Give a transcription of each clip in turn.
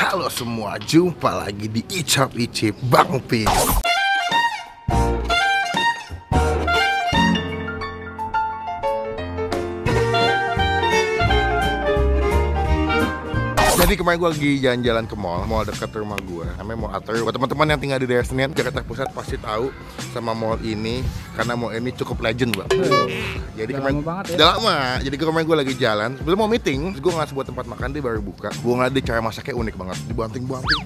Halo semua, jumpa lagi di Icap Icip Bang Pin. Jadi kemarin gue lagi jalan-jalan ke mall dekat rumah gue, namanya Mall Atrium. Buat teman-teman yang tinggal di daerah Senen, Jakarta Pusat pasti tahu sama mall ini, karena mall ini cukup legend, Bang. Jadi kemarin udah lama. Jadi kemarin gue lagi jalan, sebelum mau meeting, terus gue nggak sebuah tempat makan dia baru buka. Gue ngeliat dia cara masaknya unik banget, dibanting-banting.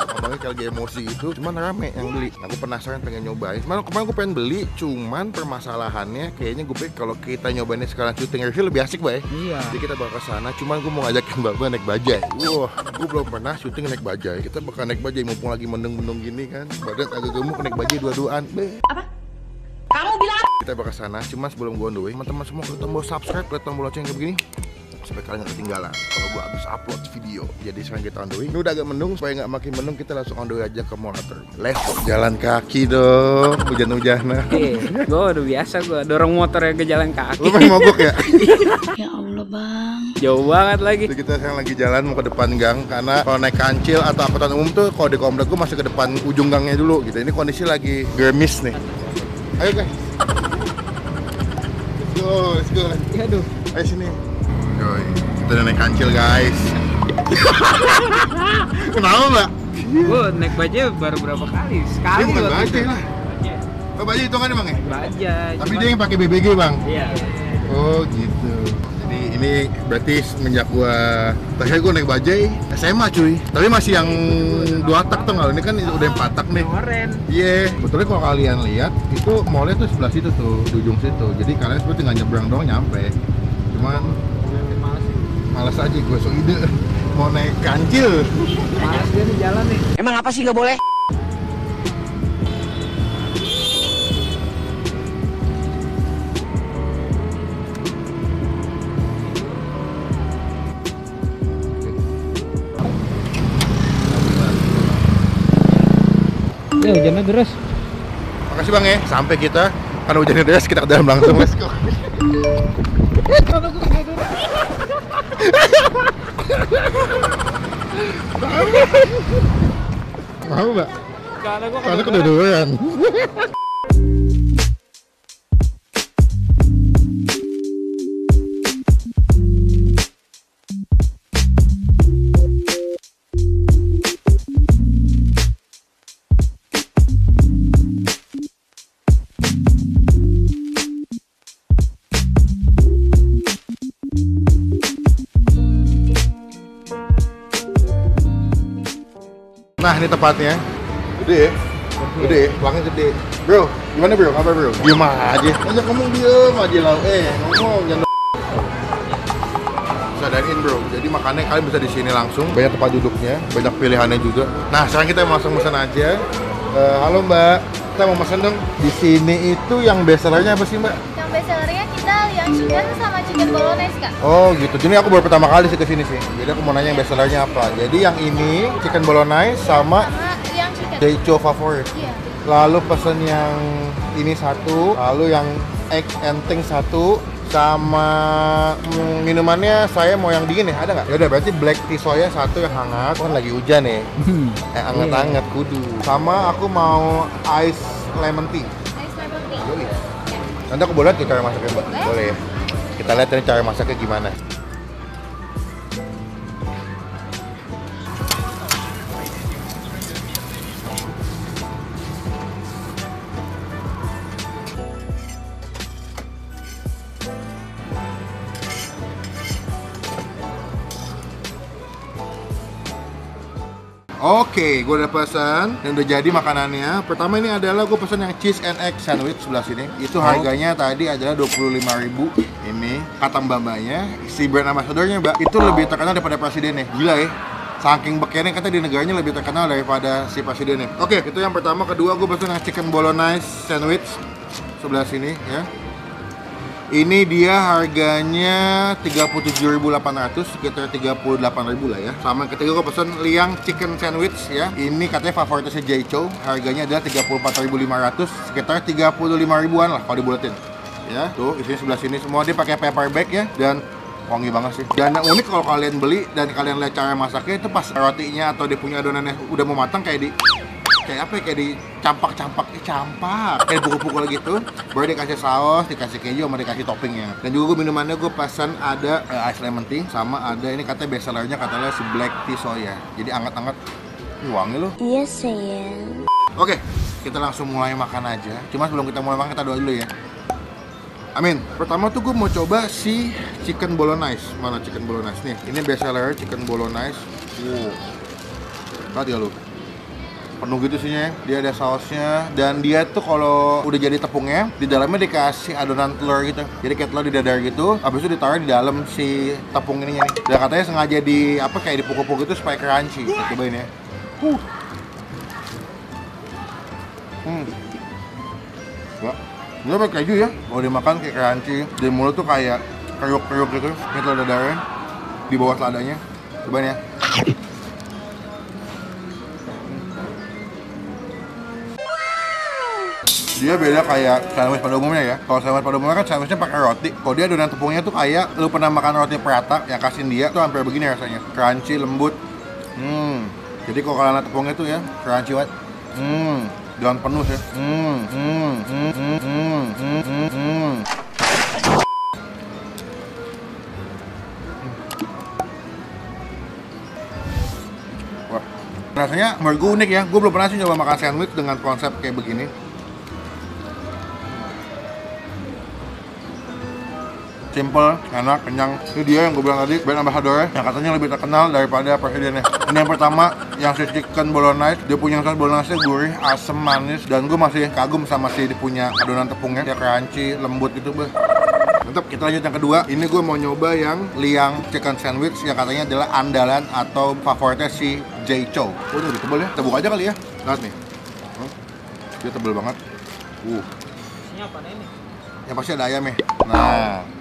Abangnya kayak lagi emosi itu, cuman rame yang beli. Aku penasaran pengen nyobain. Kemarin gue pengen beli, cuman permasalahannya kayaknya gue pikir kalau kita nyobainnya sekarang syuting review lebih asik, Bay. Iya. Jadi kita bakal ke sana, cuman gue mau ngajakin Mbak naik bajai. Wah, gue belum pernah syuting naik bajai. Kita bakal naik bajai mumpung lagi mendung-mendung gini kan. Badan agak gemuk naik bajai dua-duaan. Apa? Kamu bilang apa? Kita bakal sana, cuma sebelum gue on the way, teman-teman semua klik tombol subscribe, klik tombol lonceng kayak begini supaya kalian gak ketinggalan kalau gue habis upload video. Jadi sekarang kita on the way. Ini udah agak mendung, supaya gak makin mendung kita langsung on the way aja ke Mall Atrium. Let's go. Jalan kaki dong, hujan-hujanan. Gue udah biasa gue dorong motor ya ke jalan kaki. Lu pengen mogok ya? Ya Allah, Bang. Jauh banget lagi. Jadi kita sekarang lagi jalan mau ke depan gang, karena kalau naik kancil atau angkutan umum tuh kalau di komplek gue masih ke depan ujung gangnya dulu gitu. Ini kondisi lagi gerimis nih. Ayo guys. Let's go. Aduh. Ayo sini. Yoi, kita udah naik kancil guys. Kenapa mbak? Gue naik bajai baru berapa kali? Sekali. Ini bukan waktu bajai itu. lah. Oh bajai itu kan bang ya? Bajai. Tapi cuman- dia yang pakai BBG bang? Iya. Oh gitu. Jadi ini berarti semenjak gua terakhir gua naik bajai SMA cuy. Tapi masih yang 2 tak tuh nggak? Ini kan udah yang 4 tak nih. Kemarin. Iya, betulnya kalau kalian lihat itu mallnya tuh sebelah situ tuh, di ujung situ. Jadi kalian seperti tinggal nyebrang doang nyampe. Cuman malas aja gue, so ide mau naik kancil. Malas dia nih jalan nih. Emang apa sih nggak boleh? Ya hujannya deras. Makasih bang ya, sampai kita karena hujannya deras kita ke dalam langsung. Let's go. Mau mbak? Karena kedodoran. Nah ini tempatnya. Gede ya? Gede, pelangnya gede. Bro, gimana bro? Kabar bro? Diem aja. Aja ngomong diem aja lah. Ngomong jangan. Sadarin bro. Jadi makannya kalian bisa di sini langsung. Banyak tempat duduknya, banyak pilihannya juga. Nah sekarang kita langsung pesan aja. Halo mbak, kita mau pesan dong. Di sini itu yang bestsellernya apa sih mbak? Yang bestsellernya kita yang chicken sama chicken bolognese kak. Oh gitu, jadi aku baru pertama kali sih kesini sih. Jadi aku mau nanya yang bestsellernya apa. Jadi yang ini chicken bolognese sama Sama yang chicken. Daicho favorit. Iya. Lalu pesen yang ini satu, lalu yang egg enteng satu, sama minumannya saya mau yang dingin ya, ada nggak? Ya udah berarti black tea soya satu yang hangat, kan lagi hujan ya, hangat-hangat kudu. Sama aku mau ice lemon tea. Ice lemon tea. Yoi. Ya. Nanti aku boleh lihat cara masaknya mbak? Boleh. Boleh ya? Kita lihat ini cara masaknya gimana. Oke, gue udah pesan dan udah jadi makanannya. Pertama ini adalah gue pesan yang cheese and egg sandwich sebelah sini. Itu harganya tadi adalah 25.000. Ini kata mbak-mbaknya, si brand ambassadornya mbak itu lebih terkenal daripada presidennya. Gila ya. Saking bekernya kata di negaranya lebih terkenal daripada si presidennya. Oke, itu yang pertama. Kedua gue pesan yang chicken bolognese sandwich sebelah sini ya. Ini dia harganya 37.800, sekitar 38.000 lah ya. Sama yang ketiga gue pesen liang chicken sandwich ya. Ini katanya favoritnya Daicho, harganya adalah 34.500, sekitar 35 ribuan lah kalau dibuletin. Ya, tuh isinya sebelah sini semua dia pakai paper bag ya. Dan wangi banget sih. Dan yang unik kalau kalian beli dan kalian lihat cara masaknya itu pas rotinya atau dia punya adonannya udah mau matang kayak apa ya, kayak dicampak-campak, kayak pukul-pukul gitu, baru dikasih saus, dikasih keju, sama dikasih toppingnya. Dan juga gue minumannya gue pesan ada ice lemon tea, sama ada ini katanya best sellernya katanya si black tea soya. Jadi anget-anget, ini wangi loh. Iya sayang. Oke, kita langsung mulai makan aja. Cuma sebelum kita mulai makan kita doa dulu ya. Amin. Pertama tuh gue mau coba si chicken bolognese. Mana chicken bolognese nih? Ini best seller chicken bolognese. Lihat ya lu. Penuh gitu sihnya, dia ada sausnya, dan dia tuh kalau udah jadi tepungnya di dalamnya dikasih adonan telur gitu, jadi kayak telur di dadar gitu, habis itu ditaruh di dalam si tepung ininya nih. Dan katanya sengaja di apa kayak dipukul-pukul gitu supaya crunchy. Kita cobain ya. Enggak, dia pakai keju ya. Kalau dimakan kayak crunchy, di mulut tuh kayak kriuk-kriuk gitu. Ini telur dadarnya di bawah seladanya. Cobain ya. Dia beda kayak sandwich pada umumnya ya. Kalau sandwich pada umumnya kan sandwichnya pakai roti. Kalau dia adonan tepungnya tuh kayak lu pernah makan roti prata yang kasih dia tuh hampir begini rasanya. Crunchy, lembut. Jadi kalau kalian lihat tepungnya tuh ya, crunchy banget. Daun penuh ya. Wah, rasanya menurut gue unik ya. Gue belum pernah sih nyoba makan sandwich dengan konsep kayak begini. Simple, enak, kenyang. Ini dia yang gue bilang tadi, brand ambassador yang katanya lebih terkenal daripada presidennya. Ini yang pertama, yang si chicken bolognese. Dia punya saus bolognese gurih, asam, manis. Dan gue masih kagum sama si dia punya adonan tepungnya. Kayak crunchy, lembut gitu, beh. Mantap, kita lanjut yang kedua. Ini gue mau nyoba yang liang chicken sandwich yang katanya adalah andalan atau favoritnya si Jay Chou. Oh, ini lebih tebal ya. Kita buka aja kali ya. Lihat nih. Dia tebal banget. Isinya apa ini? Yang pasti ada ayamnya. Nah.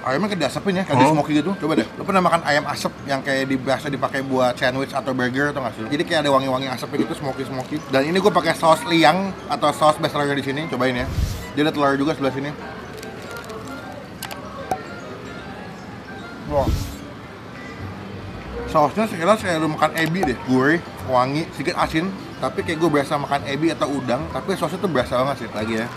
Ayamnya kayak diasapin ya, kayak di smoky gitu. Coba deh, lo pernah makan ayam asap yang kayak biasa dipakai buat sandwich atau burger atau nggak sih? Jadi kayak ada wangi-wangi asapnya gitu, smoky. Dan ini gue pakai saus liang atau saus best seller di sini. Cobain ya. Dia ada telur juga sebelah sini. Wah. Sausnya sekilas kayak lu makan ebi deh, gurih, wangi, sedikit asin. Tapi kayak gue biasa makan ebi atau udang, tapi sausnya tuh berasa banget sih. Lagi ya.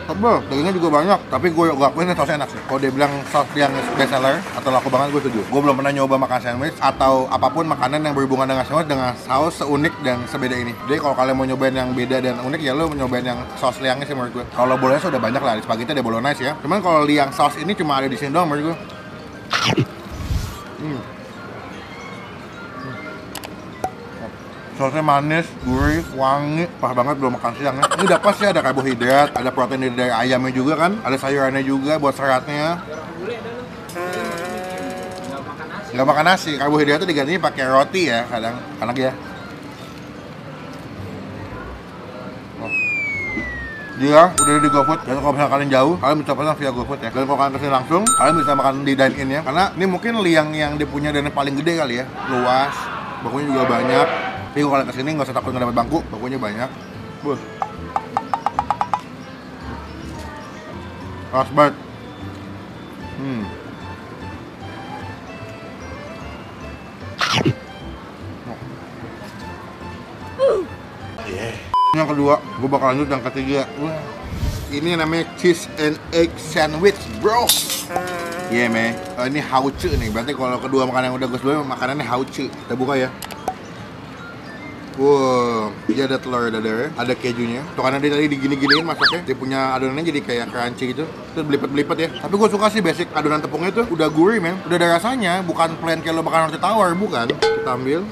Tebel, dagingnya juga banyak, tapi gue akuin ini sausnya enak sih. Kalau dia bilang saus yang best seller atau laku banget, gue setuju. Gue belum pernah nyoba makan sandwich atau apapun makanan yang berhubungan dengan sandwich dengan saus seunik dan sebeda ini. Jadi kalau kalian mau nyobain yang beda dan unik ya lo nyobain yang saus liangnya sih menurut gue. Kalau bolognese udah banyak lah, di spaghetti ada bolognese ya. Cuman kalau liang saus ini cuma ada di sini doang menurut gue. Sausnya manis, gurih, wangi, pas banget belum makan siang ya. Ini udah pas ya, ada karbohidrat, ada protein dari ayamnya juga kan, ada sayurannya juga buat seratnya. Nggak makan nasi, karbohidratnya digantinya pakai roti ya kadang, enak ya. Dia udah di GoFood, dan kalau misalnya kalian jauh, kalian bisa pesan via GoFood ya. Dan kalau kalian kesini langsung, kalian bisa makan di dine-in ya. Karena ini mungkin liang yang dia punya dan yang paling gede kali ya, luas, bakunya juga banyak. Tapi kalau kalian kesini nggak usah takut nggak dapat bangku, bakunya banyak. Pas banget. Yang kedua, gue bakal lanjut yang ketiga. Ini namanya cheese and egg sandwich, bro. Iya, yeah, ini hauce nih. Berarti kalau kedua makanan yang udah gue sebelumnya makanannya hauce. Kita buka ya. Wow, dia ada telur dadar, ada kejunya. Tuh karena dia tadi digini-giniin masaknya, dia punya adonannya jadi kayak crunchy gitu. Terus belipet-belipet ya. Tapi gue suka sih basic adonan tepungnya tuh udah gurih, men. Udah ada rasanya, bukan plain kayak lo makan roti tawar, bukan. Kita ambil.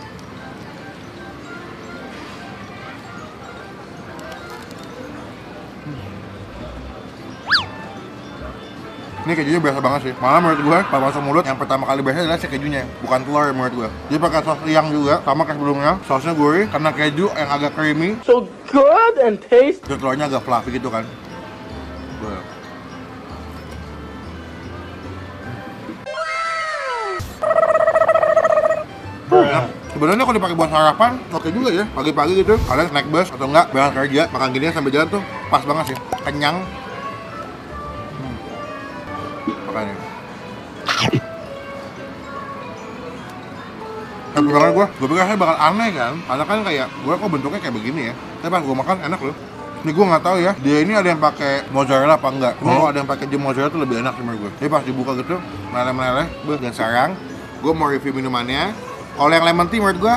Ini kejunya biasa banget sih. Malah menurut gue, pas masuk mulut yang pertama kali biasa adalah si kejunya, bukan telur menurut gue. Dia pakai saus liang juga, sama kayak sebelumnya. Sausnya gurih, karena keju yang agak creamy. So good and tasty. Terus telurnya agak fluffy gitu kan. Sebenarnya kalau dipakai buat sarapan, oke juga ya. Pagi-pagi gitu, kalian naik bus atau enggak berangkat kerja, makan gini sambil jalan tuh pas banget sih. Kenyang. Makanya. Tapi banget gue pikir saya bakal aneh kan, karena kan kayak gue kok bentuknya kayak begini ya. Tapi pas gue makan enak loh. Ini gue nggak tahu ya, dia ini ada yang pakai mozzarella apa enggak. Kalau ada yang pakai jam mozzarella tuh lebih enak sih menurut gue. Jadi pas dibuka gitu, meleleh-meleleh, dan sekarang gue mau review minumannya. Kalau yang lemon tea menurut gue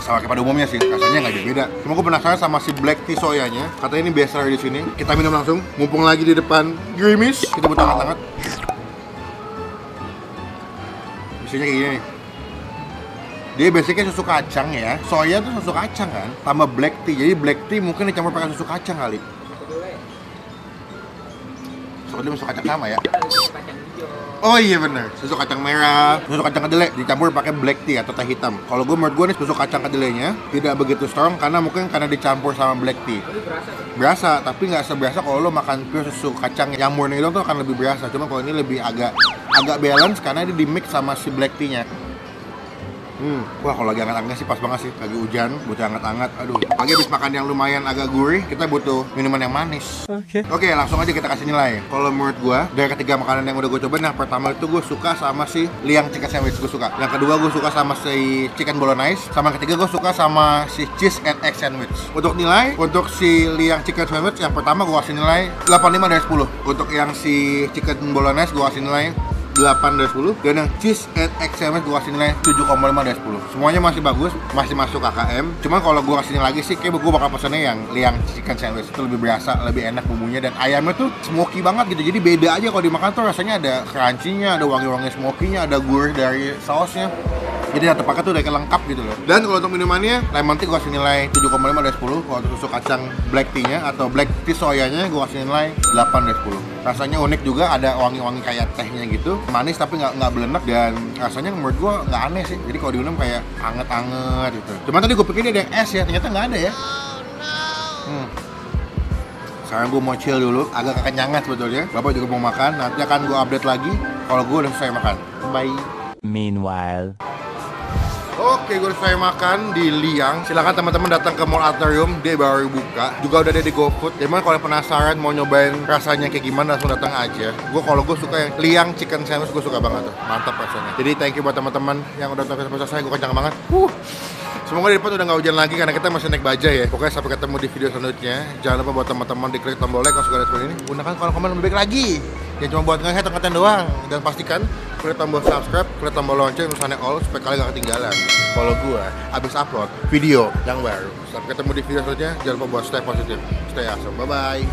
sama kayak pada umumnya sih, rasanya nggak jauh beda. Cuma gue penasaran sama si black tea soyanya. Katanya ini best seller di sini. Kita minum langsung, mumpung lagi di depan Grimis. Kita butuh hangat-hangat. Isinya kayak gini nih. Dia basicnya susu kacang ya. Soya tuh susu kacang kan, tambah black tea. Jadi black tea mungkin dicampur pakai susu kacang kali. Soalnya susu kacang sama ya. Oh iya bener, susu kacang merah, susu kacang kedelai dicampur pakai black tea atau teh hitam. Kalau gue menurut gue nih susu kacang kedelainya tidak begitu strong karena mungkin karena dicampur sama black tea. Berasa, tapi nggak seberasa kalau lo makan pure susu kacang yang murni itu tuh akan lebih berasa. Cuma kalau ini lebih agak balance karena ini di mix sama si black tea-nya. Wah kalau lagi hangat-hangat sih pas banget sih. Lagi hujan, butuh hangat-hangat. Aduh, pagi habis makan yang lumayan agak gurih, kita butuh minuman yang manis. Oke, langsung aja kita kasih nilai. Kalau menurut gua, dari ketiga makanan yang udah gue cobain, yang pertama itu gue suka sama si liang chicken sandwich, gue suka. Yang kedua gue suka sama si chicken bolognese. Sama yang ketiga gue suka sama si cheese and egg sandwich. Untuk nilai, untuk si liang chicken sandwich yang pertama gue kasih nilai 8,5 dari 10. Untuk yang si chicken bolognese gue kasih nilai 8 dari 10, dan yang cheese and egg sandwich gue kasih nilai 7,5 dari 10. Semuanya masih bagus, masih masuk KKM. Cuman kalau gue kasih nilai lagi sih, kayak gue bakal pesennya yang liang chicken sandwich. Itu lebih berasa, lebih enak bumbunya, dan ayamnya tuh smoky banget gitu. Jadi beda aja kalau dimakan tuh rasanya ada crunchy-nya, ada wangi-wangi smoky-nya, ada gurih dari sausnya. Jadi satu paket tuh udah kayak lengkap gitu loh. Dan kalau untuk minumannya, lemon tea gue kasih nilai 7,5 dari 10. Kalau untuk susu kacang black tea-nya atau black tea soyanya gue kasih nilai 8 dari 10. Rasanya unik juga, ada wangi-wangi kayak tehnya gitu. Manis tapi nggak belenek, dan rasanya menurut gue nggak aneh sih. Jadi kalau diminum kayak anget-anget gitu. Cuma tadi gue pikir dia ada yang es ya, ternyata nggak ada ya. Sekarang gue mau chill dulu, agak kekenyangan sebetulnya. Bapak juga mau makan, nanti akan gue update lagi kalau gue udah selesai makan. Bye. Meanwhile. Oke, gue udah selesai makan di Liang. Silahkan teman-teman datang ke Mall Atrium, dia baru buka. Juga udah ada di GoFood. Jadi kalau penasaran mau nyobain rasanya kayak gimana, langsung datang aja. Kalau gue suka yang Liang chicken sandwich, gue suka banget tuh. Mantap rasanya. Jadi thank you buat teman-teman yang udah nonton sampai selesai. Gue kencang banget. Semoga di depan udah nggak hujan lagi karena kita masih naik bajai ya. Pokoknya sampai ketemu di video selanjutnya. Jangan lupa buat teman-teman diklik tombol like kalau suka lihat video ini. Gunakan kolom komen lebih baik lagi. Jangan cuma buat nge-head atau ngatain doang. Dan pastikan klik tombol subscribe, klik tombol lonceng, tulisannya all supaya kalian gak ketinggalan kalau gua abis upload video yang baru. Sampai ketemu di video selanjutnya. Jangan lupa buat stay positif, stay awesome. Bye bye.